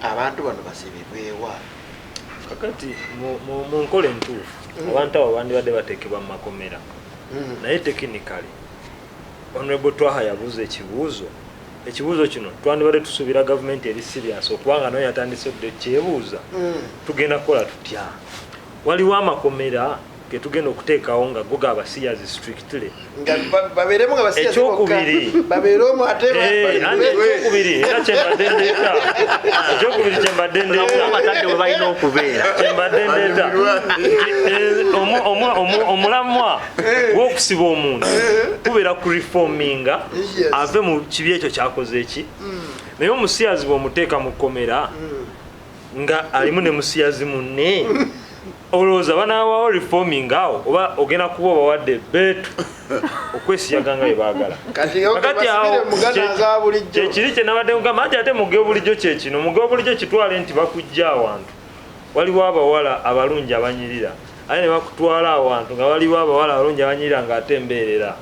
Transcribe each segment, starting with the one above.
abantu bano basibibwewa kakati mu nkole entuufu abantu abo bandibadde bateekebwa mu makomera naye technically honorable Twaha yabuuza ekibuuzo kino twandibadde tusuubira gavumenti eri serious okubanga nayo yatandise kyebuuza tugenda kukola tutya waliwo amakomera ke tugenda okuteekawo nga go gaffe-Abasibbe strictly babeeremu nga basiyazi ekyokubiri babeeremu ate ekyokubiri era kyembadde ndeeta ekyokubiri kyembadde ndeeta abatadde bwe balina okubeera kyembadde ndeeta omulamwa gw'okusiba omuntu kubeera ku reforminga ave mu kibi ekyo kyakoze eki naye omusiyazi bw'omuteeka mu kkomera nga alimu ne musiyazi munne olowooza banaawawo reforming awo oba ogenda kuba obawadde beetu okwesiyaga nga bye baagala kakati awo kyekiri kye nabadde mugamba anti ate mugeo bulijjo kyekino mugeo bulijjo kitwale nti bakujja awantu waliwo abawala abalungi abanyirira aye ne bakutwala awantu nga waliwo abawala abalungi abanyirira ng'ate mbeerera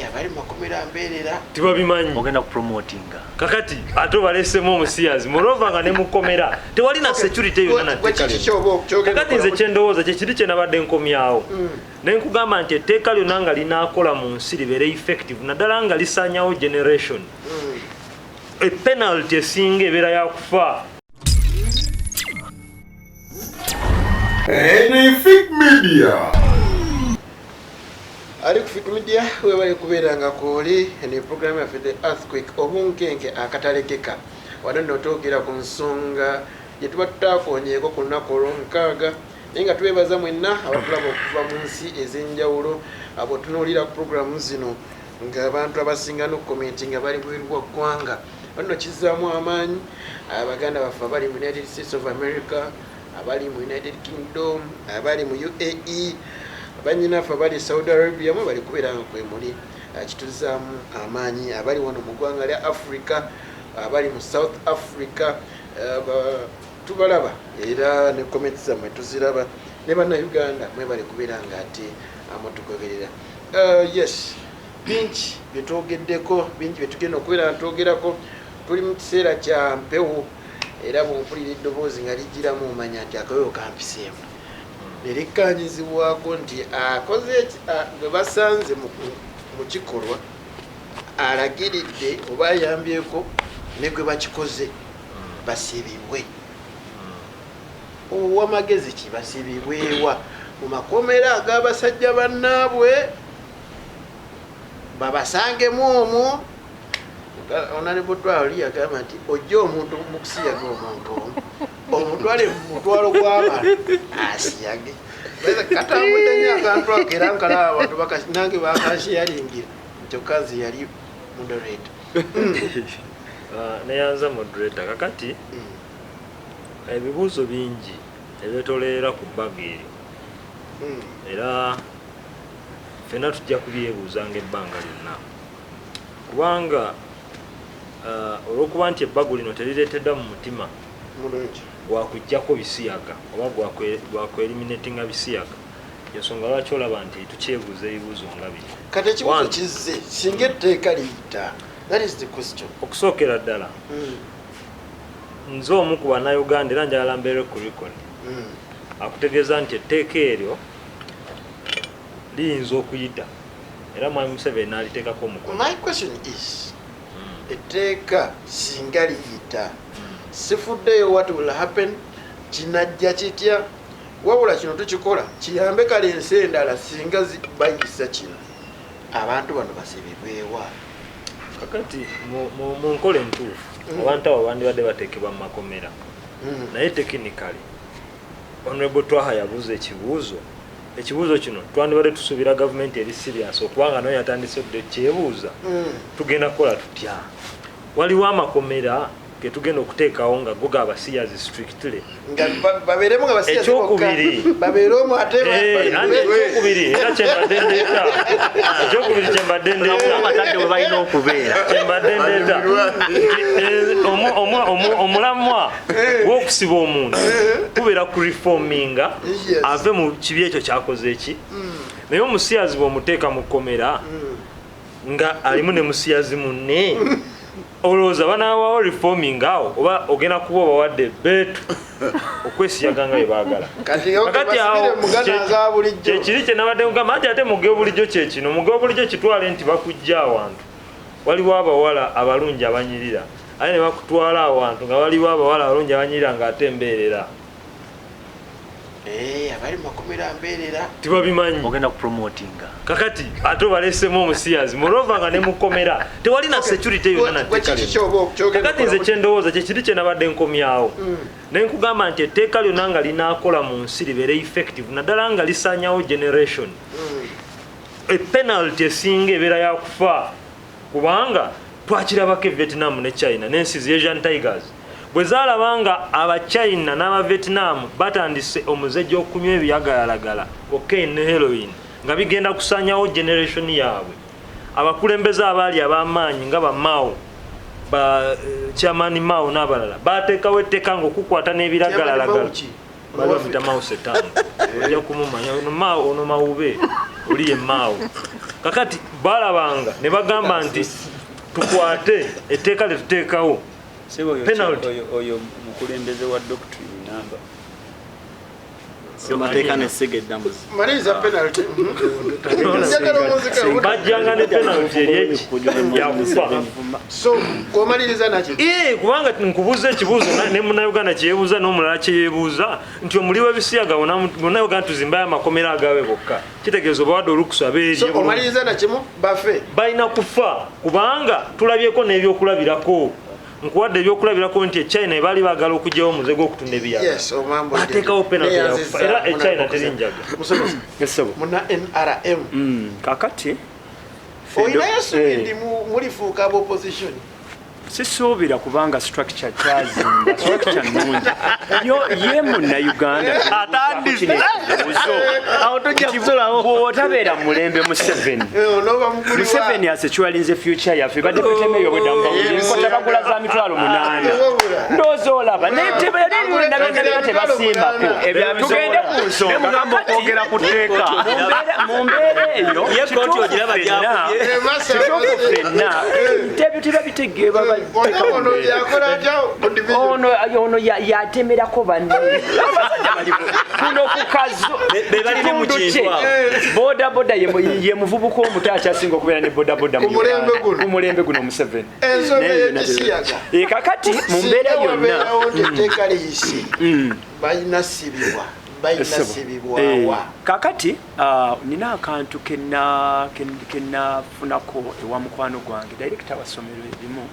abali makomera mbeerera tibabimanyi ogenda kupromotinga kakati ate obalesemu omusiyazi mulova nga ne mukomera tewali na security yonna kakati nze kyendowooza kyekiri kye nabadde nkomyawo naye nkugamba nti etteeka lyonna nga linaakola mu nsi libeere effective naddala nga lisaanyawo generation epenalty esinga ebeera yakufa ali ku Fit Media we bali kubeera nga kooli ne program yaffe the earthquake obunkenke akatalekeka wano nno twogera ku nsonga gye tuba tutaakonyeeko ku lunaku olw'omukaaga naye nga twebaza mwenna abatulaba okuva mu nsi ez'enjawulo abo tunuulira ku programu zino ng'abantu abasinga n'okukomenti nga bali bweru bwa ggwanga wano kizzaamu amaanyi abaganda baffe abali mu United States of America abali mu United Kingdom abali mu UAE banyinaffe abali Saudi Arabia mwe bali kubeera nga kwe muli kituzaamu amaanyi abali wano mu ggwanga lya Africa abali mu South Africa tubalaba era ne comments zammwe tuziraba ne bannayuganda mwe bali kubeera nga ate amutugoberera yes bingi byetwogeddeko bingi byetugenda okubeera nga twogerako tuli mu kiseera kya mpewo era bw'ompulira eddoboozi nga lijjiramu omanya nti akawewo kampiseemu nerikanyizibwako nti akoze gwe basanze mu kikolwa alagiridde oba ayambyeko ne gwe bakikoze basibibwe owamagezi ki basibibwewa mu makomera ag'abasajja bannaabwe babasangemu omwo Honorable Twaha yagamba nti ojja omuntu mu kusiyaga omuntu omutwale mu mutwalo gw'abantu asiyage katambudde nnyo akantu ako era nkalaba abantu nange bakashiyalingira nti okazi yali moderator neyanza moderator kakati ebibuuzo bingi ebyetoleera ku bbaga eryo era ffenna tujja kubyebuuzanga ebbanga lyonna kubanga olw'okuba nti ebbago lino terireeteddwa mu mutima gwakujjako bisiyaga oba gwakweliminatinga bisiyaga ensonga lwaki olaba nti tukyebuuza ebibuuzo nga biri kati ekibuuzo kizze singa etteeka liyita that is the question okusookera ddala nze omu ku bannayuganda era njagala mbeere ku record akutegeeza nti etteeka eryo liyinza okuyita era mwami Museveni n'aliteekako omukono. My question is etteeka singa liyita sifuddeyo what will happen kinajja kitya wabula kino tukikola kiyambe kale ensi endala singa bayisa kino abantu bano basibibwewa kakati mu nkola entuufu abantu abo bandibadde bateekebwa mu makomera naye technically Honorable Twaha yabuuza ekibuuzo kino twandibadde tusuubira gavumenti eri serious okubanga nayo yatandise kyebuuza tugenda kukola tutya waliwo amakomera ke tugenda okuteekawo nga go gaffe-Abasibbe strictly babeeremu nga basiyazi ekyokubiri babeeremu ate ekyokubiri era kyembadde ndeeta ekyokubiri kyembadde ndeeta abatadde bwe balina okubeera kyembadde ndeeta omulamwa gw'okusiba omuntu kubeera ku reforminga ave mu kibi ekyo kyakoze eki naye omusiyazi bw'omuteeka mu kkomera nga alimu ne musiyazi munne olowooza banaabawo reforming awo oba ogenda kuba obawadde beetu okwesiyaganga bye baagala kakati awo kyekiri kye nabadde kugamba anti ate mugeo bulijjo kyekino mugeo bulijjo kitwale nti bakujja awantu waliwo abawala abalungi abanyirira ate ne bakutwala awantu nga waliwo abawala abalungi abanyirira ng'ate mbeerera abali makomera mbeerera tibabimanyi ogenda kupromotinga kakati ate obalesemu omusiyazi mulova nga ne mukomera tewali na security yonna kakati nze kyendowooza kyekiri kye nabadde nkomyawo naye nkugamba nti etteeka lyonna nga linaakola mu nsi libeere effective naddala nga lisanyawo generation epenalty esinga ebeera yakufa kubanga twakirabako Vietnam ne China n'ensi zi Asian Tigers bwe zaalabanga abachina n'abavietnam batandise omuze gy'okunywa ebyagalagala cocaine ne heroin nga bigenda kusanyawo generation yaabwe abakulembeze abaali ab'amaanyi nga bamao chairman Mao n'abalala bateekawo etteeka ng'okukwata n'ebiragalalagala bamuyita Mao Setano ojja kumumanya ono Mawube oli ye Mao kakati balabanga ne bagamba nti tukwate etteeka lyetuteekawo penalty oyo mukulembeze wa doctrine namba mateeka nesegedda maliriza penalty bajjanga ne penalty eryeki yakufa so omaliriza nakyo kubanga nkubuuza ekibuuzo ne munnauganda kyeyebuuza n'omulala kyeyebuuza nti omuli w'ebisiyaga munnauganda tuzimbayo amakomera agawe bokka kitegeeza obawadde olukusa beerye omaliriza nakimu bafe balina kufa kubanga tulabyeko n'ebyokulabirako nkuwadde ebyokulabirako nti China ebaali baagala okugyawo omuze gw'okutunda ebiyaga bateekawo penalty yakufa era China terinjaga muna NRM kakati oyinayo suubiri mulifuuka aba opposition sisuubira kubanga structure kyazimba structure nnungi ye munnayuganda bw'otabeera mulembe Museveni asexualinze future yaffe badde tutemeyo bwedamubabulikota za mitwalo 8 ndoozi olaba nebinabyenabena tebasimbako tugende ku nsonga mu mbeera eyo kituufu ffenna tebyo tebabitegeeba ono yatemerako banne kuno kukazo kitundu kye bodaboda ye muvubuka omuto akyasinga okubeera ne bodaboda mu mulembe guno Museveni kakati mu mbeera yonna kakati nina akantu kenafunako ewa mukwano gwange director wa ssomero erimu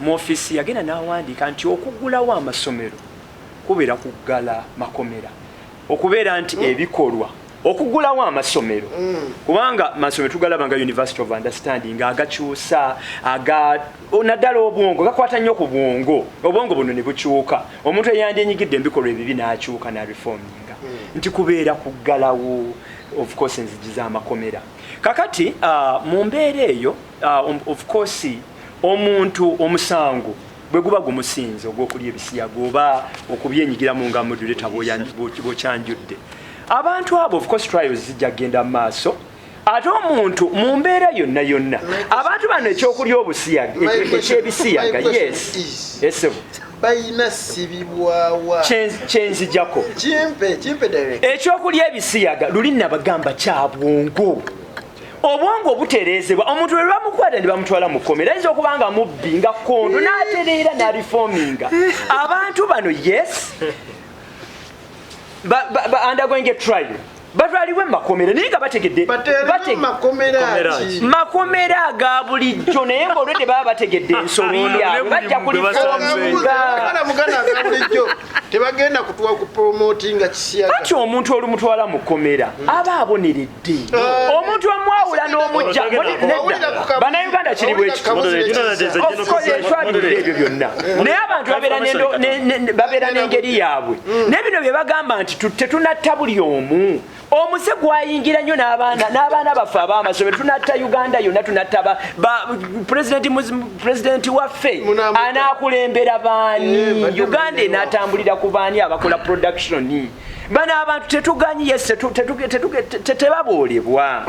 mu ofisi yagenda n'awandiika nti okugulawo amasomero kubeera kuggala makomera okubeera nti ebikolwa okugulawo amasomero kubanga masomero tugalaba nga University of Understanding agakyusa naddala obwongo gakwata nnyo ku obwongo buno ne bukyuka omuntu eyandyenyigidde ebikolwa ebibi n'akyuka na reforminga nti kubeera kuggalawo of course enzigi z'amakomera kakati mu mbeera eyo of course omuntu omusango bwe guba gumusinze ogw'okulya ebisiyaga oba okubyenyigiramu nga moderator bw'okyanjudde abantu abo of course trials zijja kgenda mu maaso ate omuntu mu mbeera yonna yonna abantu bano ekyokulya ekyebisiyaga yes bayina sibibwawa kyenzijjako kimpe direct ekyokulya ebisiyaga luli nabagamba kya bwongo obwongo obutereezebwa omuntu lwe bamukwata ne bamutwala mu kkomera ayinza okuba nga mubbi nga kondo n'atereera n'areforminga abantu bano yes undergoing a trial batwalibwe makomera naye nga bategedde makomera aga bulijjo naye ng'olwedde baba bategedde ensobi yaabwe bajja kulifominga tebagenda kutuwa ku promotinga kisiyaga kati omuntu olumutwala mu kkomera aba aboneredde omuntu omwawula n'omujja bannayuganda kiri bwekitwalidde ebyo byonna naye abantu babeera n'engeri yaabwe naye bino bye bagamba nti tetunatta buli omu omuze gwayingira nnyo n'abaana baffe ab'amasomero tunatta uganda yonna tunatta pulezidenti waffe anaakulembera baani uganda enaatambulira ku baani abakola production bano abantu tetuganyi yes tebaboolebwa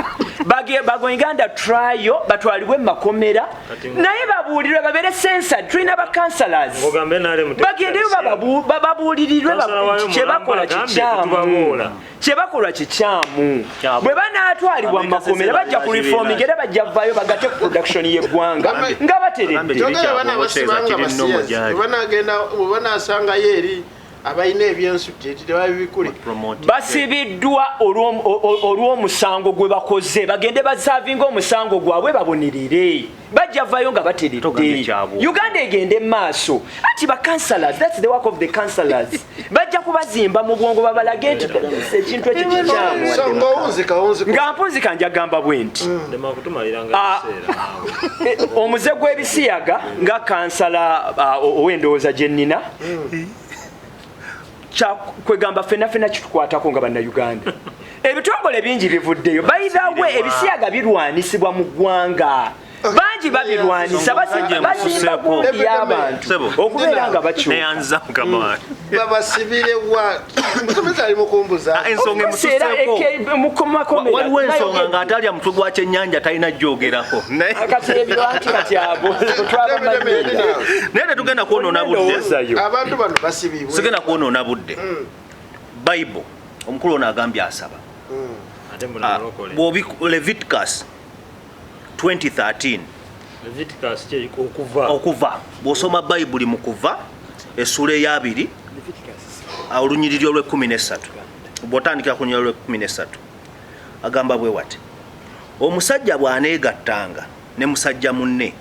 bagoinga under trial batwalibwe makomera naye babuulirwe babere censored tulina ba counselors bagendeyo babuulirirwe kyebakola kikyamu bwe banaatwalibwa mu makomera bajja ku reforming era bajja vaayo bagate ku production y'eggwanga nga bateredde banasangayo eri abalina ebyensuti tebabibikule basibiddwa olw'omusango gwe bakoze bagende basavinga omusango gwabwe babonerere bajja vayo nga bateredde Uganda egende maaso ati ba counselors that's the work of the counselors bajja kubazimba mu bwongo babalage nti ekintu ekyo kikyamu nga mpunzika njagamba bwe nti omuze gw'ebisiyaga nga kansala ow'endowooza gye nnina kwegamba fena kitukwatako nga bannayuganda ebitongole bingi bivuddeyo bayirawe ebisiyaga birwanisibwa mu ggwanga bangi babirwanisa basimba gundi y'abantu okubeera nga babasibirewa musomesa ali mukumbuza ensonga waliwo ensonga ng'atalya mutwe gwa kyennyanja talina gyogerako naye tetugenda kwonoona budde abantu bano basibibwe sigenda kwonoona budde bayibuli omukulu ono agambye asaba Leviticus 2013 okuva bw'osoma bayibuli mu kuva essula eya2 olunyiriri olw'13 bw'otandikira ku nyiriri olw'13 agamba bwe wati omusajja bw'aneegattanga ne musajja munne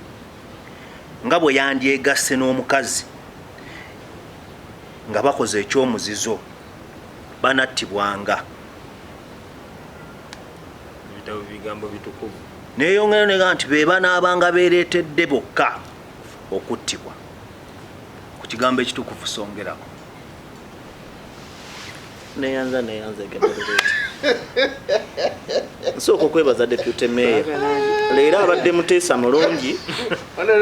nga bwe yandyegasse n'omukazi nga bakoze ekyomuzizo banattibwanga neeyongera nega nti be banaabanga beereetedde bokka okuttibwa ku kigambo ekitukuvu songerako neyanza nsooka okwebaza deputy mayor leero abadde muteesa mulungi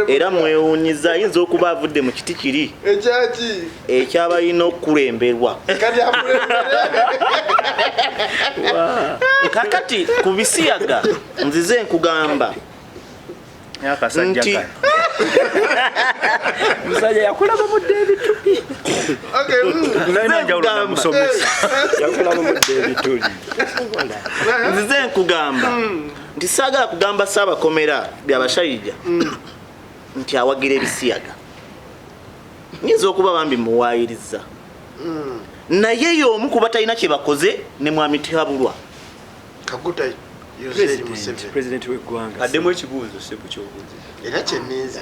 era mwewuunyiza ayinza okuba avudde mu kiti kiri ekyabalina okukulemberwa kakati ku bisiyaga nzize nkugamba nti musajja yakulaba mu David nzize nkugamba nti saagala kugamba Ssaabakomera byabashayija nti awagira ebisiyaga nyinza okuba bambi muwaayiriza naye y'omu kuba talina kye bakoze ne mwami Tihabulwa kagutai president w'eggwanga addemu ekibuuzo sebu kyobuuzi era kyenniza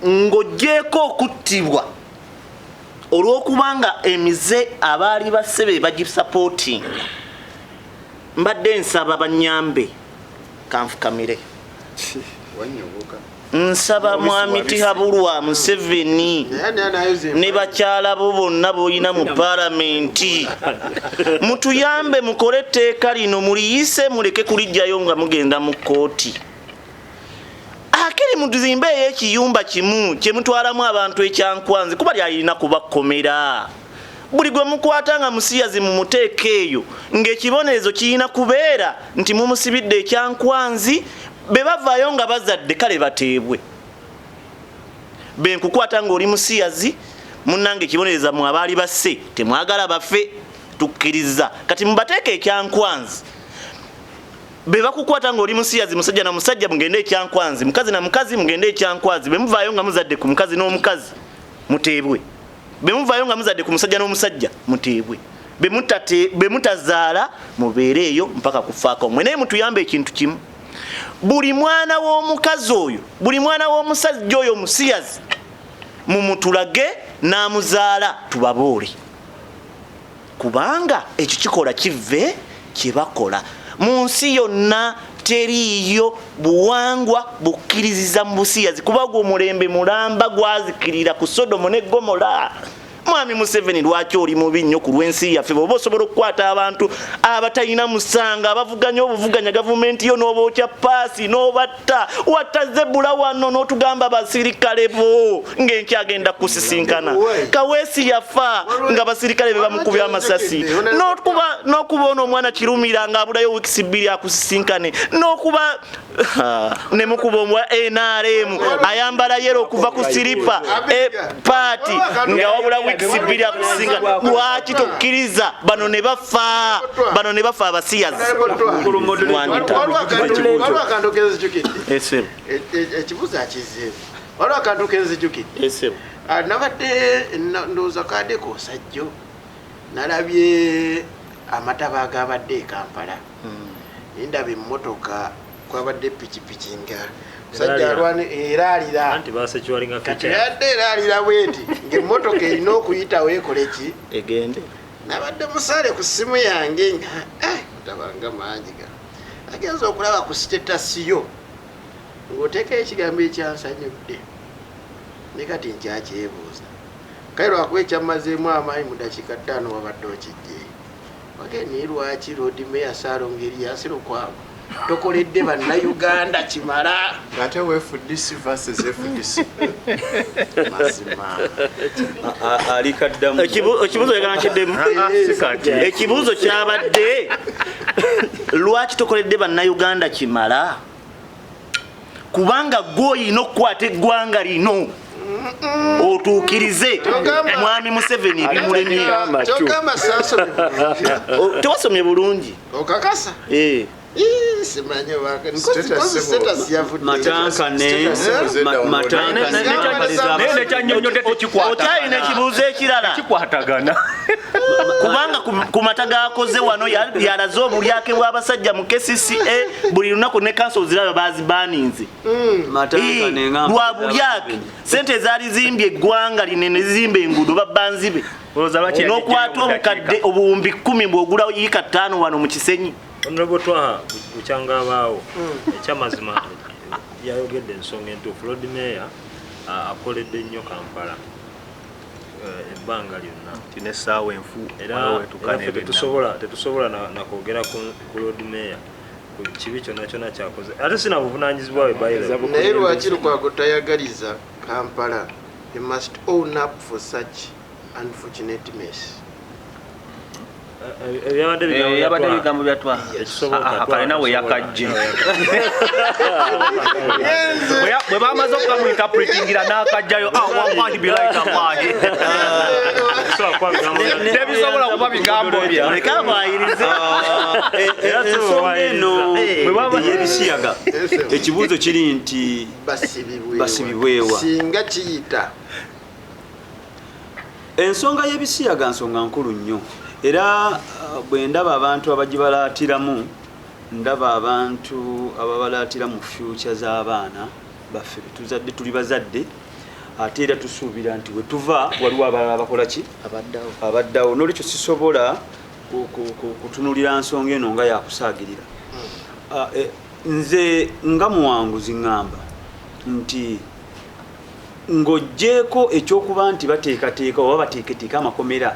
ng'oggyeko okuttibwa olw'okubanga emize abaali bassebe bagisapootinga mbadde nsaba bannyambe kanfukamire nsaba mwami Tihabulwa Museveni ne bakyala bo bonna boyina mu paalamenti mutuyambe mukole etteeka lino muliyise muleke kulijjayo nga mugenda mu kkooti akiri mutuzimbe ey'ekiyumba kimu kye mutwalamu abantu ekyankwanzi kuba lyalina kubakomera buli gwe mukwata nga musiyazi mu muteeka eyo ng'ekibonerezo kirina kubeera nti mumusibidde ekyankwanzi be bavaayo nga bazadde kale bateebwe benkukwata ng'oli musiyazi munnange ekibonereza mu abaali basse temwagala bafe tukkiriza kati mubateeka ekyankwanzi be bakukwata ng'oli musiyazi musajja na musajja mugende ekyankwanzi mukazi na mukazi mugende ekyankwanzi be muvaayo nga muzadde ku mukazi n'omukazi muteebwe be muvaayo nga muzadde ku musajja n'omusajja muteebwe be mutazaala mubeere eyo mpaka kufaako mwe naye mutuyambe ekintu kimu buli mwana w'omukazi oyo buli mwana w'omusajja oyo musiyazi mumutulage n'amuzaala tubaboole kubanga ekyo kikola kive kye bakola mu nsi yonna teriiyo buwangwa bukkiririza mu busiyazi kuba gwe omulembe mulamba gwazikirira ku Sodomu ne Gomora mwami Museveni lwaki oli mubi nnyo ku lw'ensi yaffe bw'oba osobola okukwata abantu abatalina musanga abavuganya obuvuganya gavumenti yo n'obookya paasi n'obatta watta Zebula wano n'otugamba basirikale bo ng'enkyagenda kusisinkana Kaweesi yafa nga basirikale be bamukubya amasasi n'okuba ono omwana Kirumira nga abulayo wiikisi 2 akusisinkane n'okuba ne mukuba omwa NRM ayambala yero okuva ku siripa paati nga wabula wiikisi 2 akusisinkana lwaki tokkiriza bano ne bafa abasiyazi ekibuzo akizibu waliwo akantu kenzijukidde nabadde ndowooza kaddeko osajjo nalabye amataba agabadde Kampala ndaba emmotoka kwabadde pikipiki nga musajja eraalira kati yadde eraalira bweti ng'emmotoka erina okuyitawo ekoleki egende nabadde musale ku ssimu yange nga mutabanga mangi ga agenza okulaba ku sitetasiyo ng'oteekayo ekigambo ekyansanyudde ne kati nkyakyebuuza kale lwakuba ekyammazeemu amaanyi mu dakiika 5 wabadde okijje wageni lwaki road mayor Saalongeriyasi Lukwago tokoledde bannayuganda kimala ate FDC versus FDC mazima alikaddamu ekibuzo yaganakiddemu ekibuzo kyabadde lwaki tokoledde bannayuganda kimala kubanga gwoyina okukwata eggwanga lino otuukirize mwami Museveni ebimulemye tewasomye bulungi okakasa okyalina ekibuuzo ekirala kubanga ku mata gakoze wano yalaze obulyake bw'abasajja mu KCCA buli lunaku ne kansolo ziraba bazibaninze lwa bulyake sente ezaali zimbye eggwanga linene zizimba enguudo babbanzibe n'okwata obukadde obuwumbi 10 bw'ogulawo yiika 5 wano mu Kisenyi Honorable Twaha bukyanga abaawo ekyamazima yayogedde ensonga entuufu Lord Mayor akoledde nnyo Kampala ebbanga lyonna tinesaawa enfu era tetusobola nakwogera ku Lord Mayor ku kibi kyonna kyonna kyakoze ate sina buvunaanyizibwa bwe bayira naye lwaki Lukwago tayagaliza Kampala he must own up for such unfortunate mess yabadde bigambo bya Twaha kalina we yakajje bwe bamaze okukamuinterpretingira n'akajjayo wamwandi bilaitawaye tebisobola kuba bigambo bye ensonga eno ey'ebisiyaga ekibuuzo kiri nti basibibwewa singa kiyita ensonga y'ebisiyaga nsonga nkulu nnyo era bwe ndaba abantu abagibalaatiramu ndaba abantu ababalaatira mu future z'abaana baffe betuzadde tuli bazadde ate era tusuubira nti we tuva waliwo abalala bakola ki abaddawo n'olwekyo sisobola kutunulira nsonga eno nga yakusaagirira nze nga muwanguzi ŋŋamba nti ng'oggyeko ekyokuba nti bateekateeka oba bateeketeeka amakomera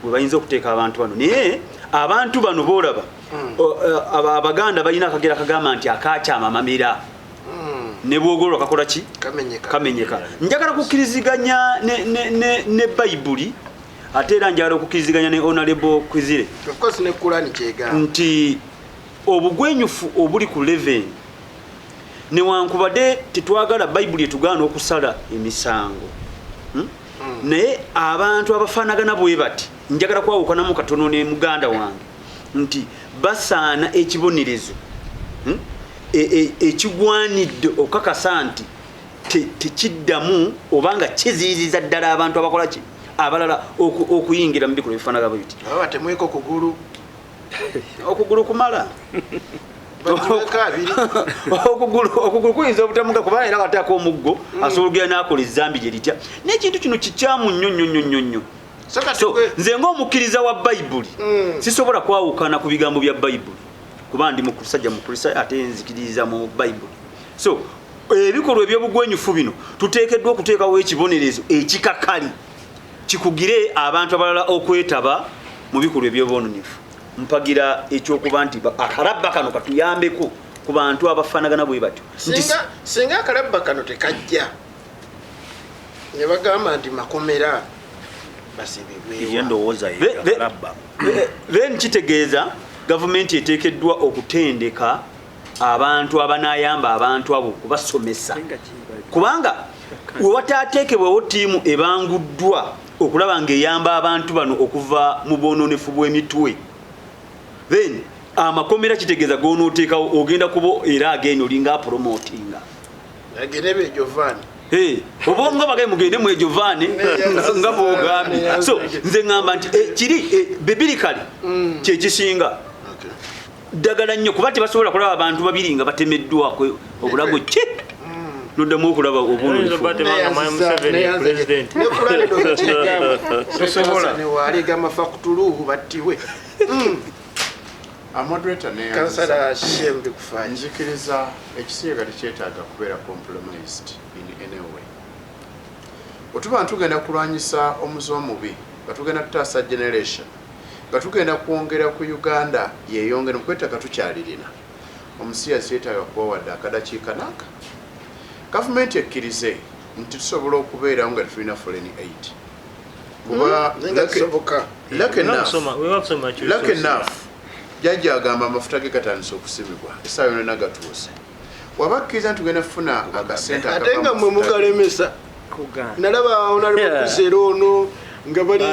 bwe bayinza okuteeka abantu bano naye abantu bano boolaba abaganda balina akagera kagamba nti akakyama amamera ne bwogolwa kakola ki kamenyeka njagala kukkiriziganya ne bayibuli ate era njagala okukkiriziganya ne Honorable Kwizire nti obugwenyufu obuli ku 11 newankubadde tetwagala bayibuli etugaana okusala emisango naye abantu abafaanagana bwe bati njagala kwawukanamu katono ne muganda wange nti basaana ekibonerezo ekigwanidde okakasa nti tekiddamu obanga kiziyiziza ddala abantu abakola ki abalala okuyingira mu bikola ebifaanaga bwe biti batemweko okugulu kumala okugulu kuyinza obutamuga kuba era kati ak'omuggo asobola ogenda n'akola ezzambi gye litya n'ekintu kino kikyamu nnyo so nze ng'omukkiriza wa bayibuli sisobola kwawukana ku bigambo bya bayibuli kuba ndi musajja mukrista ate nzikiriza mu bayibuli so ebikolwa eby'obugwenyufu bino tuteekeddwa okuteekawo ekibonerezo ekikakali kikugire abantu abalala okwetaba mu bikolwa ebyobwononefu. Mpagira ekyokuba nti akalabba kano katuyambeko ku bantu abafaanagana bwe batyo. Singa akalabba kano tekajja ne bagamba nti makomera basibibwewa, then kitegeeza gavumenti eteekeddwa okutendeka abantu abanayamba abantu abo kubasomesa, kubanga wewataateekebwawo ttiimu ebanguddwa okulaba ng'eyamba abantu bano okuva mu bwononefu bw'emitwe, then amakomera kitegeeza gonooteekawo ogenda kuba era agenda olinga apromotinga agenebe ejovani obonga bagay mugende mu ejovani nga bwogambye. So nze ŋŋamba nti kiri bibirikali kyekisinga ddagala nnyo kuba tebasobola kulaba abantu babiri nga batemeddwako obulago ki noddamu okulaba obunewaliga mafakutuluhu battiwe. Moderator nzikiriza ekisiiga tekyetaaga kubeera compromised in any way. Otuba ntugenda kulwanyisa omuze omubi nga tugenda kutaasa generation nga tugenda kwongera ku Uganda yeeyongere mu kwetaaga tukyalirina omusiyazi yeetaaga kuba wadde akadakiika n'aka. Gavumenti ekkirize nti tusobola okubeerawo nga tetulina foreign aid. Kuba lucky enough jajja agamba amafuta ge gatandise okusimibwa essaawa yonna gatuuse. Wabakkiriza nti tugenda kufuna akasente ate nga mmwe mugalemesa. Nalaba onalimukuseera ono nga bali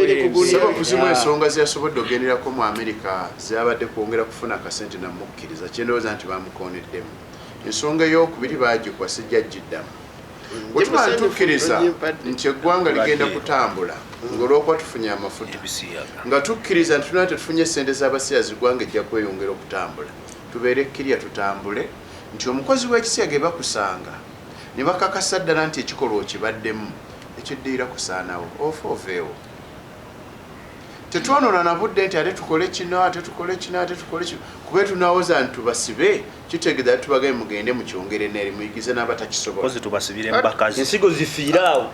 eri kugunisaba kuzimu ensonga zeyasobodde ogenderako mu Amerika zeyabadde kwongera kufuna akasente namukkiriza kyendowooza nti bamukoneddemu. Ensonga ey'okubiri baagikwa sijja giddamu. Bwe tuba ntukkiriza nti eggwanga ligenda kutambula ng'olwokuba tufunye amafuta nga tukkiriza nti tulina tetufunye ssente z'abasiyazi ggwanga ejja kweyongera okutambula, tubeere kkirya tutambule nti omukozi w'ekisiya ge bakusanga ne bakakasa ddala nti ekikolwa okibaddemu ekiddiira kusaanawo ofa oveewo. Tetwonoona na budde nti ate tukole kino ate tukole kino ate tukole kino kuba tunaawoza nti tubasibe kitegeeza tubagaye mugende mukyongere neeri muyigize n'abatakisobola ensigo zifiira awo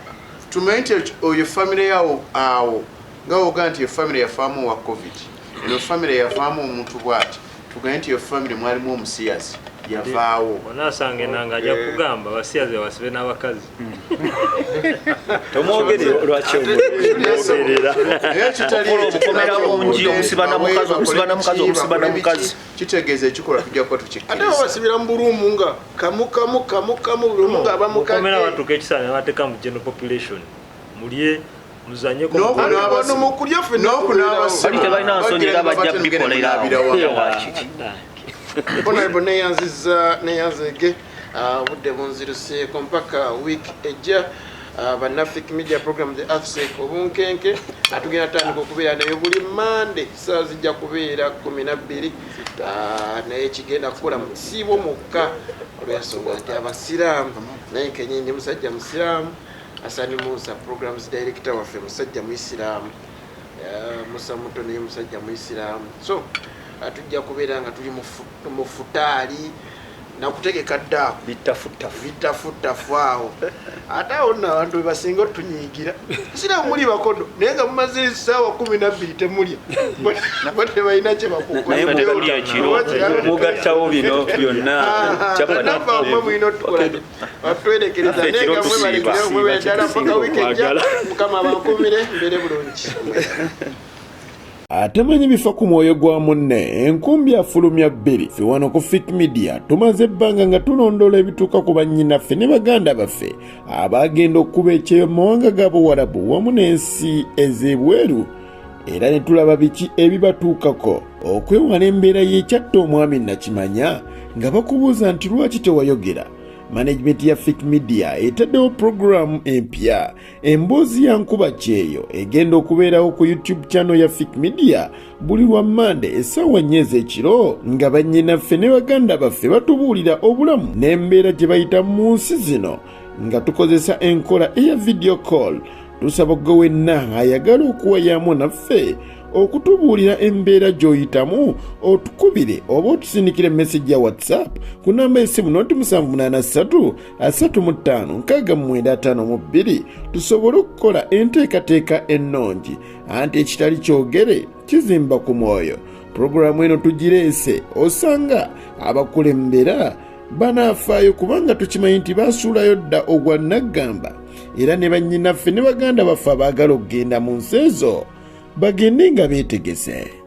tumanyi nti oyo famire yawo awo nga woga nti yo famire yafaamu wa covid eno famire yavaamu omuntu bw'ati tuganye nti yo famire mwalimu omusiyazi yavaawo onasanga enanga ajja kugamba abasiyazi basibe n'abakazi tomwogerera lwaki omukazi kitegeeza ekikolwa tujja kuba tukikkiriza. Ate babasibira mu bulumu nga kamu bulumu nga abamukomera batuuka ekisaana ne bateeka mu general population mulye muzanye tebalina nsonyi era bajja bikolerawo. Honorable neyanzege budde bunziruseeko mpaka week ejja bannafric media program the earthsake obunkenke atugenda tandika okubeera naye buli mande saa zijja kubeera 12 naye kigenda kukola mu kisiibo mukka olwensonga nti abasiraamu naye kenyini musajja musiraamu Asani Musa programs director waffe musajja muisiraamu Musa Muto naye musajja muisiraamu. So atujja kubeera nga tuli mu futaali nakutegeka ddaako bitafutafu awo ate awo nno abantu bwe basinga otunyiigira sira muli bakodo naye nga mumaze essaawa 12 temulya bo tebalina kye bakugattawo bino byonna mwe mulina otukola batwerekereza naye nga mwe balekerawo mwe beddala mpaka wiiki ejja mukama bankumire mbeere bulungi. Atamanyi bifa ku mwoyo gwa munne enkumbi afulumya 2 ffe wano ku Fik Media tumaze ebbanga nga tulondola ebituuka ku bannyinaffe ne baganda baffe abagenda okuba ekyeyo mu mawanga g'Abuwarabu wamu n'ensi ez'ebweru era ne tulaba biki ebibatuukako okwewala embeera y'ekyatta omwami Nakimanya nga bakubuuza nti lwaki tewayogera. Management ya Fik Media etaddewo programu empya emboozi ya nkuba kyeyo egenda okubeerawo ku YouTube channel ya Fik Media buli lwa Mande essaawa 4 ez'ekiro nga bannyinaffe ne baganda baffe batubuulira obulamu n'embeera gye bayita mu nsi zino nga tukozesa enkola eya video call. Tusaba gwe wenna ayagala okuwayaamu naffe okutubuulira embeera gy'oyitamu otukubire oba otusindikire message ya whatsapp ku namba y'essimu 0783356552 tusobole okukola enteekateeka ennungi anti ekitali kyogere kizimba ku mwoyo. Puroguramu eno tugireese osanga abakulembera banaafaayo kubanga tukimanyi nti baasuulayo dda ogwa naggamba era ne bannyinaffe ne baganda baffe abaagala okugenda mu nsi ezo bagende nga beetegese.